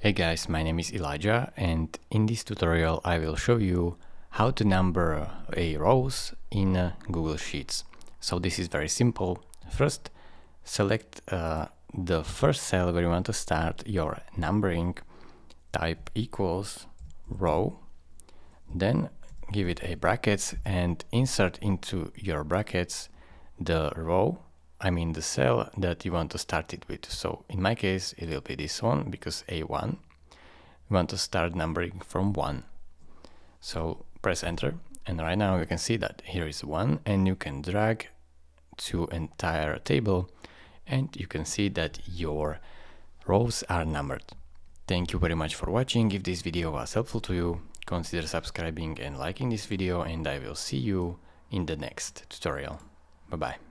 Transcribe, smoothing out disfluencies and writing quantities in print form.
Hey guys, my name is Elijah, and in this tutorial I will show you how to number a rows in Google Sheets. So this is very simple. First, select the first cell where you want to start your numbering, type equals row, then give it a brackets and insert into your brackets the row, the cell that you want to start it with. So in my case, it will be this one because A1. We want to start numbering from 1. So press enter, and right now you can see that here is 1, and you can drag to entire table, and you can see that your rows are numbered. Thank you very much for watching. If this video was helpful to you, consider subscribing and liking this video, and I will see you in the next tutorial. Bye bye.